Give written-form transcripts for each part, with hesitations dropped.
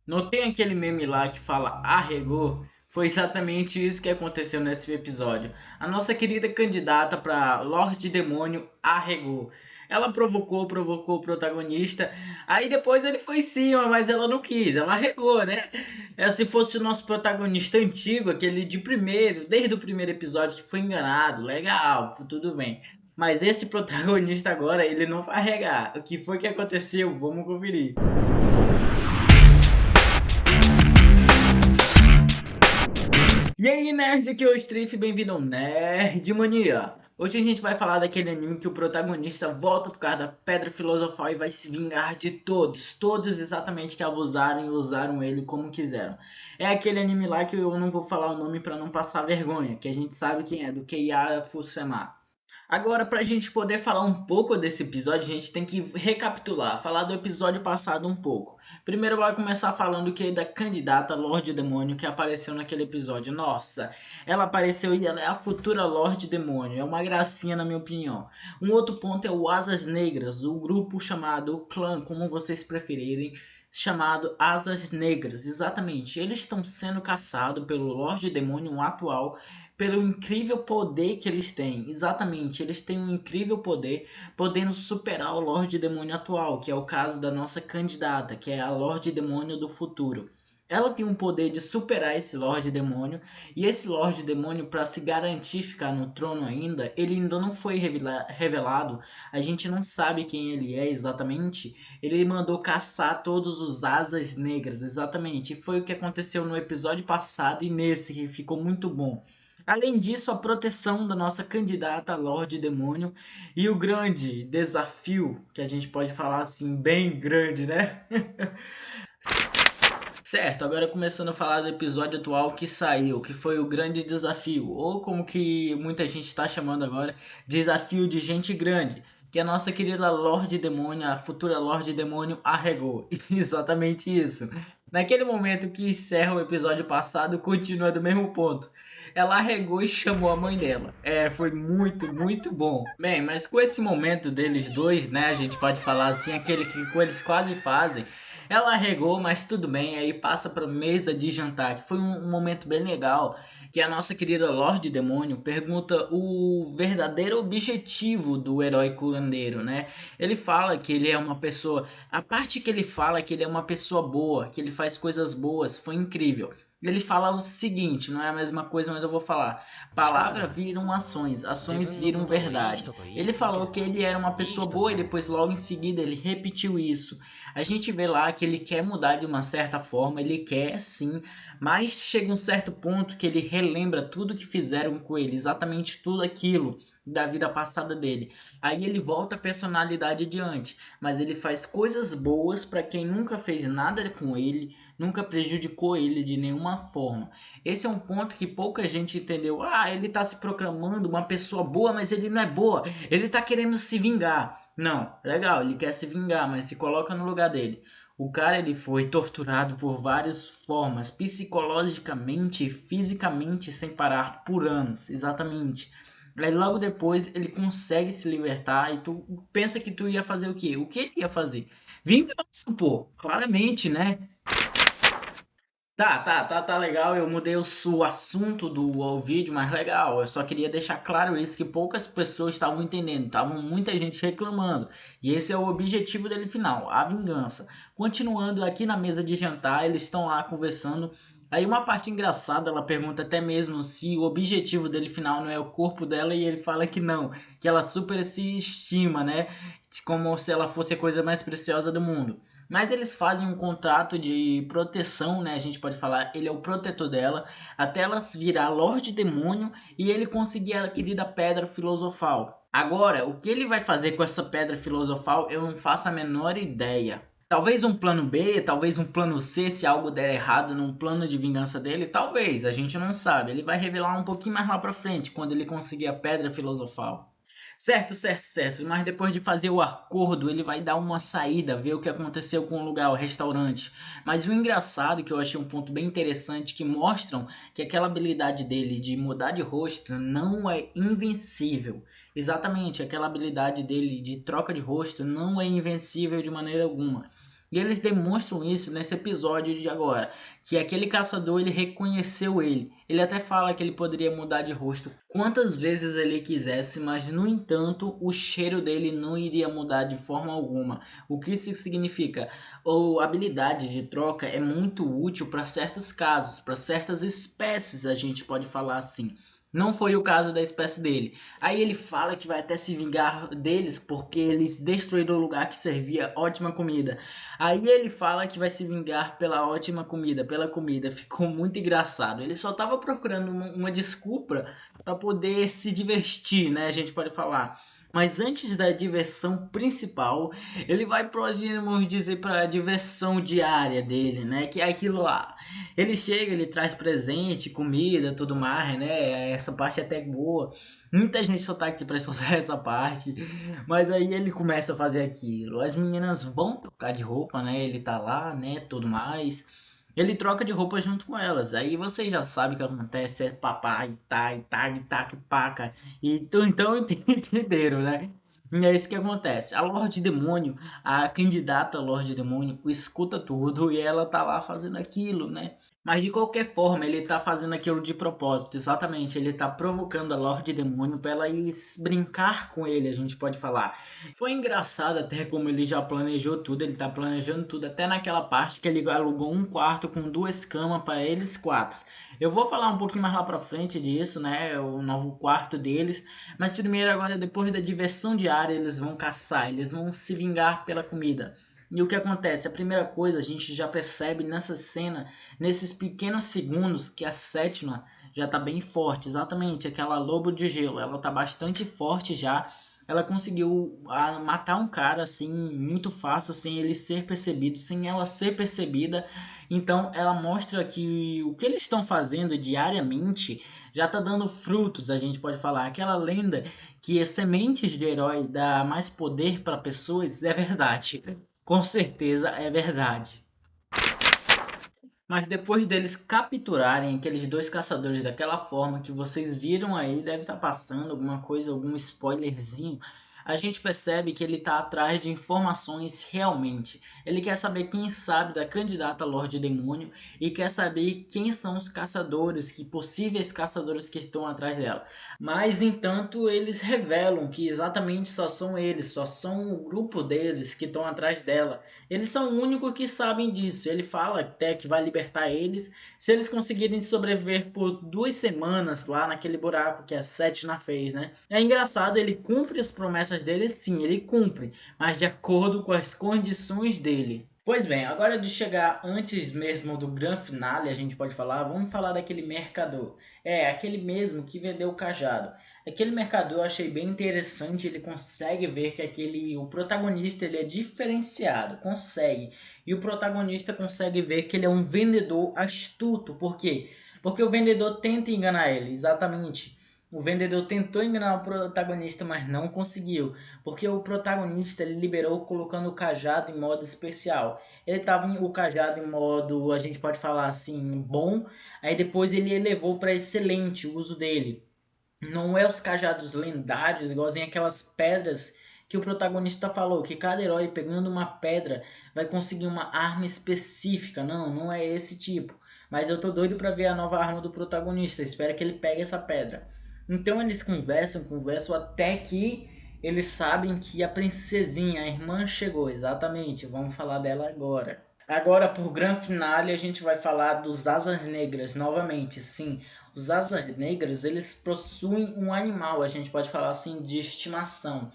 Não tem aquele meme lá que fala arregou? Foi exatamente isso que aconteceu nesse episódio. A nossa querida candidata para Lorde Demônio arregou. Ela provocou o protagonista. Aí depois ele foi em cima, mas ela não quis. Ela arregou, né? É, se fosse o nosso protagonista antigo, aquele de primeiro, desde o primeiro episódio que foi enganado, legal, tudo bem. Mas esse protagonista agora, ele não vai arregar. O que foi que aconteceu? Vamos conferir. E aí, nerd, aqui é o Strife, bem-vindo ao Nerd Mania. Hoje a gente vai falar daquele anime que o protagonista volta por causa da Pedra Filosofal e vai se vingar de todos exatamente que abusaram e usaram ele como quiseram. É aquele anime lá que eu não vou falar o nome pra não passar vergonha, que a gente sabe quem é, do Keiara Fusema. Agora, para a gente poder falar um pouco desse episódio, a gente tem que recapitular, falar do episódio passado um pouco. Primeiro vai começar falando que da candidata Lorde Demônio que apareceu naquele episódio. Nossa, ela apareceu e ela é a futura Lorde Demônio. É uma gracinha na minha opinião. Um outro ponto é o Asas Negras, o grupo chamado, o clã, como vocês preferirem, chamado Asas Negras. Exatamente, eles estão sendo caçados pelo Lorde Demônio atual pelo incrível poder que eles têm. Exatamente, eles têm um incrível poder, podendo superar o Lorde Demônio atual, que é o caso da nossa candidata, que é a Lorde Demônio do futuro. Ela tem um poder de superar esse Lorde Demônio, e esse Lorde Demônio, para se garantir ficar no trono ainda, ele ainda não foi revelado, a gente não sabe quem ele é exatamente. Ele mandou caçar todos os Asas Negras, exatamente, e foi o que aconteceu no episódio passado e nesse, que ficou muito bom. Além disso, a proteção da nossa candidata a Lorde Demônio e o grande desafio, que a gente pode falar assim, bem grande, né? Certo, agora começando a falar do episódio atual que saiu, que foi o grande desafio, ou como que muita gente está chamando agora, desafio de gente grande, que a nossa querida Lorde Demônio, a futura Lorde Demônio, arregou. Exatamente isso. Naquele momento que encerra o episódio passado, continua do mesmo ponto. Ela arregou e chamou a mãe dela. É, foi muito bom. Bem, mas com esse momento deles dois, né, a gente pode falar assim, aquele que eles quase fazem, ela arregou, mas tudo bem, aí passa para mesa de jantar, que foi um momento bem legal, que a nossa querida Lorde Demônio pergunta o verdadeiro objetivo do herói curandeiro, né? Ele fala que ele é uma pessoa, a parte que ele fala que ele é uma pessoa boa, que ele faz coisas boas, foi incrível. Ele fala o seguinte, não é a mesma coisa, mas eu vou falar. Palavras viram ações, ações viram verdade. Ele falou que ele era uma pessoa boa e depois logo em seguida ele repetiu isso. A gente vê lá que ele quer mudar de uma certa forma, ele quer sim, mas chega um certo ponto que ele relembra tudo que fizeram com ele, exatamente tudo aquilo da vida passada dele. Aí ele volta a personalidade adiante, mas ele faz coisas boas para quem nunca fez nada com ele, nunca prejudicou ele de nenhuma forma. Esse é um ponto que pouca gente entendeu. Ah, ele está se proclamando uma pessoa boa, mas ele não é boa. Ele está querendo se vingar. Não, legal, ele quer se vingar, mas se coloca no lugar dele. O cara ele foi torturado por várias formas, psicologicamente e fisicamente sem parar por anos, exatamente. Aí logo depois ele consegue se libertar e tu pensa que tu ia fazer o quê? O que ele ia fazer? Vingança, pô, claramente, né? Tá legal. Eu mudei o assunto do vídeo, mas legal. Eu só queria deixar claro isso, que poucas pessoas estavam entendendo. Estavam muita gente reclamando. E esse é o objetivo dele final, a vingança. Continuando aqui na mesa de jantar, eles estão lá conversando. Aí uma parte engraçada, ela pergunta até mesmo se o objetivo dele final não é o corpo dela e ele fala que não, que ela super se estima, né? Como se ela fosse a coisa mais preciosa do mundo. Mas eles fazem um contrato de proteção, né? A gente pode falar, ele é o protetor dela, até ela virar Lorde Demônio e ele conseguir a querida Pedra Filosofal. Agora, o que ele vai fazer com essa Pedra Filosofal, eu não faço a menor ideia. Talvez um plano B, talvez um plano C, se algo der errado num plano de vingança dele, talvez, a gente não sabe. Ele vai revelar um pouquinho mais lá pra frente, quando ele conseguir a Pedra Filosofal. Certo. Mas depois de fazer o acordo, ele vai dar uma saída, ver o que aconteceu com o lugar, o restaurante. Mas o engraçado, que eu achei um ponto bem interessante, que mostram que aquela habilidade dele de mudar de rosto não é invencível. Exatamente, aquela habilidade dele de troca de rosto não é invencível de maneira alguma. E eles demonstram isso nesse episódio de agora, que aquele caçador ele reconheceu ele. Ele até fala que ele poderia mudar de rosto quantas vezes ele quisesse, mas no entanto o cheiro dele não iria mudar de forma alguma. O que isso significa? A habilidade de troca é muito útil para certos casos, para certas espécies, a gente pode falar assim. Não foi o caso da espécie dele. Aí ele fala que vai até se vingar deles porque eles destruíram o lugar que servia ótima comida. Aí ele fala que vai se vingar pela ótima comida, pela comida. Ficou muito engraçado. Ele só estava procurando uma desculpa para poder se divertir, né? A gente pode falar. Mas antes da diversão principal, ele vai, podemos dizer, para a diversão diária dele, né? Que é aquilo lá. Ele chega, ele traz presente, comida, tudo mais, né? Essa parte é até boa. Muita gente só tá aqui pra escutar essa parte. Mas aí ele começa a fazer aquilo. As meninas vão trocar de roupa, né? Ele tá lá, né? Tudo mais. Ele troca de roupa junto com elas. Aí vocês já sabem o que acontece. É papai, tai, tag, tac, paca. Então entenderam, né? E é isso que acontece. A Lorde Demônio, a candidata Lorde Demônio, escuta tudo e ela tá lá fazendo aquilo, né? Mas de qualquer forma, ele tá fazendo aquilo de propósito, exatamente. Ele tá provocando a Lorde Demônio pra ela ir brincar com ele, a gente pode falar. Foi engraçado até como ele já planejou tudo, ele tá planejando tudo, até naquela parte que ele alugou um quarto com 2 camas para eles 4. Eu vou falar um pouquinho mais lá pra frente disso, né? O novo quarto deles. Mas primeiro, agora, depois da diversão diária, eles vão caçar, eles vão se vingar pela comida. E o que acontece? A primeira coisa, a gente já percebe nessa cena, nesses pequenos segundos, que a sétima já está bem forte. Exatamente, aquela lobo de gelo, ela está bastante forte já. Ela conseguiu matar um cara assim muito fácil, sem ele ser percebido, sem ela ser percebida. Então ela mostra que o que eles estão fazendo diariamente já está dando frutos, a gente pode falar. Aquela lenda que as sementes de herói dá mais poder para pessoas é verdade. Com certeza é verdade. Mas depois deles capturarem aqueles 2 caçadores daquela forma que vocês viram aí, deve estar passando alguma coisa, algum spoilerzinho. A gente percebe que ele está atrás de informações realmente. Ele quer saber quem sabe da candidata Lorde Demônio e quer saber quem são os caçadores, que possíveis caçadores que estão atrás dela. Mas, entanto, eles revelam que exatamente só são eles, só são o grupo deles que estão atrás dela. Eles são o único que sabem disso. Ele fala até que vai libertar eles se eles conseguirem sobreviver por 2 semanas lá naquele buraco que a Setna fez, né? É engraçado, ele cumpre as promessas dele, sim, ele cumpre, mas de acordo com as condições dele. Pois bem, agora de chegar antes mesmo do grande finale, a gente pode falar, vamos falar daquele mercador. É, aquele mesmo que vendeu o cajado. Aquele mercador eu achei bem interessante, ele consegue ver que o protagonista ele é diferenciado, consegue. E o protagonista consegue ver que ele é um vendedor astuto. Por quê? Porque o vendedor tenta enganar ele, exatamente. O vendedor tentou enganar o protagonista, mas não conseguiu. Porque o protagonista ele liberou colocando o cajado em modo especial. Ele estava o cajado em modo, a gente pode falar assim, bom. Aí depois ele elevou para excelente o uso dele. Não é os cajados lendários, igualzinho aquelas pedras que o protagonista falou, que cada herói pegando uma pedra vai conseguir uma arma específica. Não, não é esse tipo. Mas eu tô doido para ver a nova arma do protagonista. Espero que ele pegue essa pedra. Então eles conversam até que eles sabem que a princesinha, a irmã chegou. Exatamente, vamos falar dela agora. Agora, por grande finale, a gente vai falar dos Asas Negras novamente. Sim, os Asas Negras, eles possuem um animal, a gente pode falar assim, de estimação.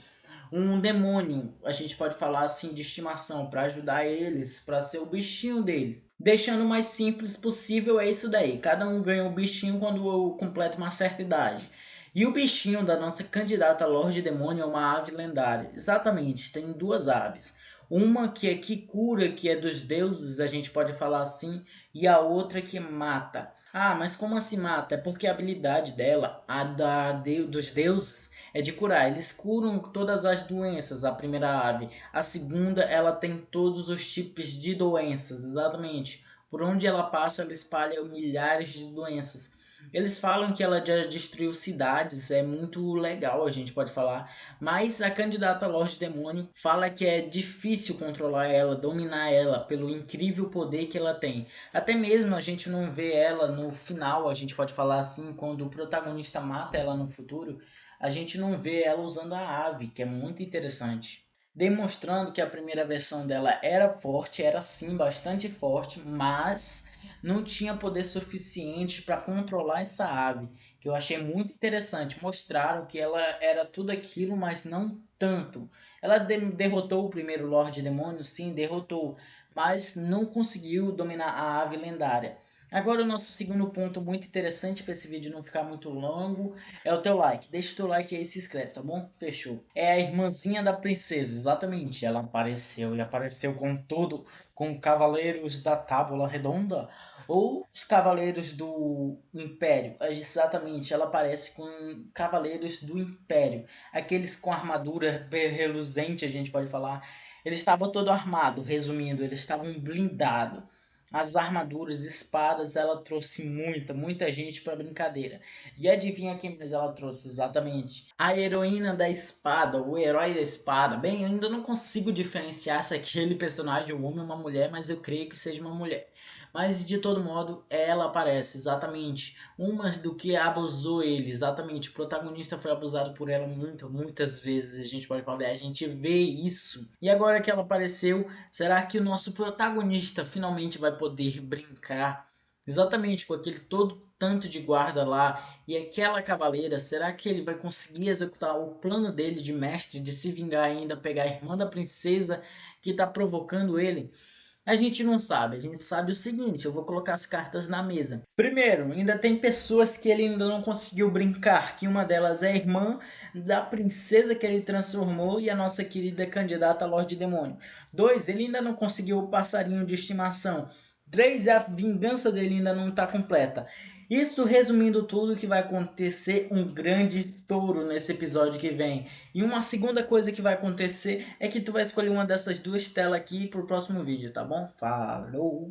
Um demônio, a gente pode falar assim, de estimação, para ajudar eles, para ser o bichinho deles. Deixando o mais simples possível, é isso daí. Cada um ganha um bichinho quando completa uma certa idade. E o bichinho da nossa candidata Lorde Demônio é uma ave lendária. Exatamente, tem 2 aves. Uma que cura, que é dos deuses, a gente pode falar assim, e a outra que mata. Ah, mas como assim mata? É porque a habilidade dela, dos deuses, é de curar. Eles curam todas as doenças, a primeira ave. A segunda, ela tem todos os tipos de doenças, exatamente. Por onde ela passa, ela espalha milhares de doenças. Eles falam que ela já destruiu cidades, é muito legal, a gente pode falar. Mas a candidata Lorde Demônio fala que é difícil controlar ela, dominar ela, pelo incrível poder que ela tem. Até mesmo a gente não vê ela no final, a gente pode falar assim, quando o protagonista mata ela no futuro, a gente não vê ela usando a ave, que é muito interessante. Demonstrando que a primeira versão dela era forte, era sim bastante forte, mas não tinha poder suficiente para controlar essa ave, que eu achei muito interessante. Mostraram que ela era tudo aquilo, mas não tanto. Ela derrotou o primeiro Lorde Demônio, sim, derrotou, mas não conseguiu dominar a ave lendária. Agora o nosso segundo ponto muito interessante para esse vídeo não ficar muito longo é o teu like. Deixa o teu like aí e se inscreve, tá bom? Fechou. É a irmãzinha da princesa, exatamente. Ela apareceu e apareceu com tudo, com Cavaleiros da Tábua Redonda ou os Cavaleiros do Império. Exatamente, ela aparece com Cavaleiros do Império, aqueles com armadura reluzente, a gente pode falar. Eles estavam todo armado, resumindo, eles estavam blindados. As armaduras, espadas, ela trouxe muita gente para brincadeira. E adivinha quem mais ela trouxe? Exatamente. A heroína da espada, o herói da espada. Bem, eu ainda não consigo diferenciar se aquele personagem é um homem ou uma mulher, mas eu creio que seja uma mulher. Mas de todo modo, ela aparece, exatamente. Umas do que abusou ele, exatamente. O protagonista foi abusado por ela muitas vezes, a gente pode falar. A gente vê isso. E agora que ela apareceu, será que o nosso protagonista finalmente vai poder brincar? Exatamente, com aquele todo tanto de guarda lá e aquela cavaleira, será que ele vai conseguir executar o plano dele de mestre de se vingar e ainda pegar a irmã da princesa que está provocando ele? A gente não sabe, a gente sabe o seguinte, eu vou colocar as cartas na mesa. Primeiro, ainda tem pessoas que ele ainda não conseguiu brincar, que uma delas é a irmã da princesa que ele transformou e a nossa querida candidata a Lorde Demônio. 2, ele ainda não conseguiu o passarinho de estimação. 3, a vingança dele ainda não está completa. Isso resumindo tudo que vai acontecer um grande estouro nesse episódio que vem. E uma segunda coisa que vai acontecer é que tu vai escolher uma dessas duas telas aqui pro próximo vídeo, tá bom? Falou!